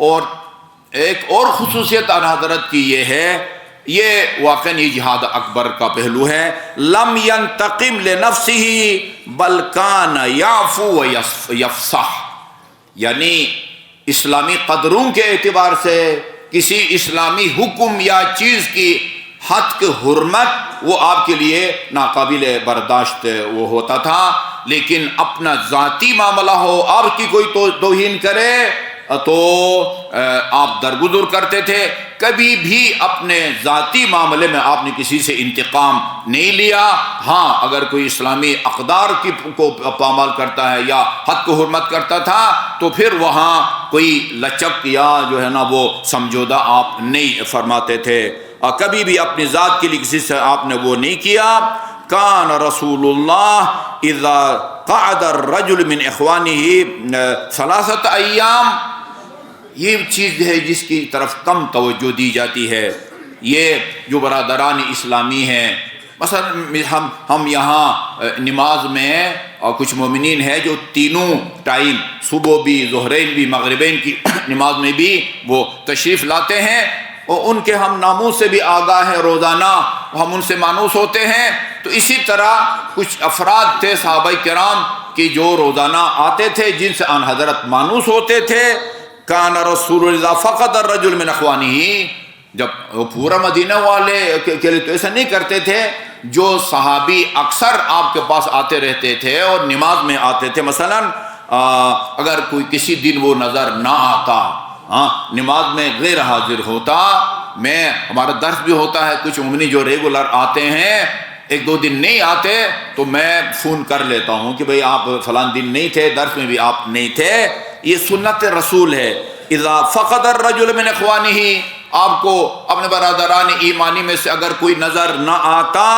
اور ایک اور خصوصیت اعلیٰ حضرت کی یہ ہے، یہ واقعاً یہ جہاد اکبر کا پہلو ہے، لم ينتقم لنفسه بل کان یعفو و یفصح، یعنی اسلامی قدروں کے اعتبار سے کسی اسلامی حکم یا چیز کی حد کی حرمت وہ آپ کے لیے ناقابل برداشت وہ ہوتا تھا، لیکن اپنا ذاتی معاملہ ہو، آپ کی کوئی توہین کرے تو آپ درگزر کرتے تھے، کبھی بھی اپنے ذاتی معاملے میں آپ نے کسی سے انتقام نہیں لیا۔ ہاں اگر کوئی اسلامی اقدار کو پامال کرتا ہے یا حد کو حرمت کرتا تھا تو پھر وہاں کوئی لچک یا جو ہے نا وہ سمجھوتا آپ نہیں فرماتے تھے، اور کبھی بھی اپنی ذات کے لیے کسی سے آپ نے وہ نہیں کیا۔ کان رسول اللہ اذا قعد الرجل من اخوانه ثلاثة ایام، یہ چیز ہے جس کی طرف کم توجہ دی جاتی ہے۔ یہ جو برادران اسلامی ہیں، مثلا ہم یہاں نماز میں اور کچھ مومنین ہیں جو تینوں ٹائم صبح بھی، ظہرین بھی، مغربین کی نماز میں بھی وہ تشریف لاتے ہیں، اور ان کے ہم ناموس سے بھی آگاہ ہیں، روزانہ ہم ان سے مانوس ہوتے ہیں۔ تو اسی طرح کچھ افراد تھے صحابہ کرام کہ جو روزانہ آتے تھے، جن سے آن حضرت مانوس ہوتے تھے۔ کان رسول اللہ فقد الرجل من اخوانہ، جب وہ پورا مدینہ والے کے لیے تو ایسا نہیں کرتے تھے، جو صحابی اکثر آپ کے پاس آتے رہتے تھے اور نماز میں آتے تھے، مثلا اگر کوئی کسی دن وہ نظر نہ آتا، نماز میں غیر حاضر ہوتا، ہمارا درس بھی ہوتا ہے، کچھ مومنی جو ریگولر آتے ہیں، ایک دو دن نہیں آتے تو میں فون کر لیتا ہوں کہ بھئی آپ فلان دن نہیں تھے، درس میں بھی آپ نہیں تھے۔ یہ سنت رسول ہے۔ اذا فقد الرجل من اخوانہ، آپ کو اپنے برادران ایمانی میں سے اگر کوئی نظر نہ آتا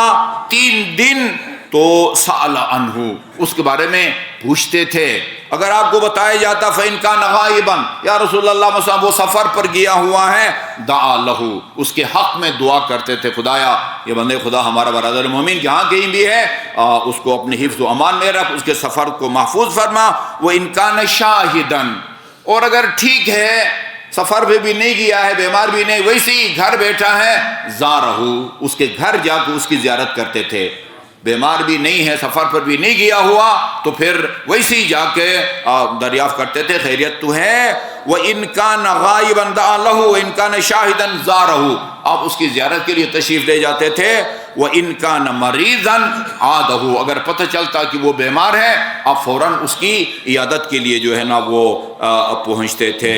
3 دن تو سأل عنہ، اس کے بارے میں پوچھتے تھے۔ اگر آپ کو بتایا جاتا فإن كان غائبا، یا رسول اللہ مثلا وہ سفر پر گیا ہوا ہے، دعا لہ، اس کے حق میں دعا کرتے تھے، خدایا یہ بندے خدا ہمارا برادر مومن جہاں کہیں بھی ہے اس کو اپنے حفظ و امان میں رکھ، اس کے سفر کو محفوظ فرما۔ وإن كان شاہدا، اور اگر ٹھیک ہے سفر پہ بھی نہیں گیا ہے، بیمار بھی نہیں، ویسے ہی گھر بیٹھا ہے، زارہ، اس کے گھر جا کے اس کی زیارت کرتے تھے۔ بیمار بھی نہیں ہے، سفر پر بھی نہیں گیا ہوا تو پھر ویسے ہی جا کے دریافت کرتے تھے خیریت تو ہے۔ وَإِن كَانَ غَائِبًا دَعَا لَهُ وَإِن كَانَ شَاهِدًا زَارَهُ، آپ اس کی زیارت کے لیے تشریف لے جاتے تھے۔ وَإِن كَانَ مَرِيضًا عَادَهُ، اگر پتہ چلتا کہ وہ بیمار ہے آپ فوراً اس کی عیادت کے لیے جو ہے نا وہ پہنچتے تھے۔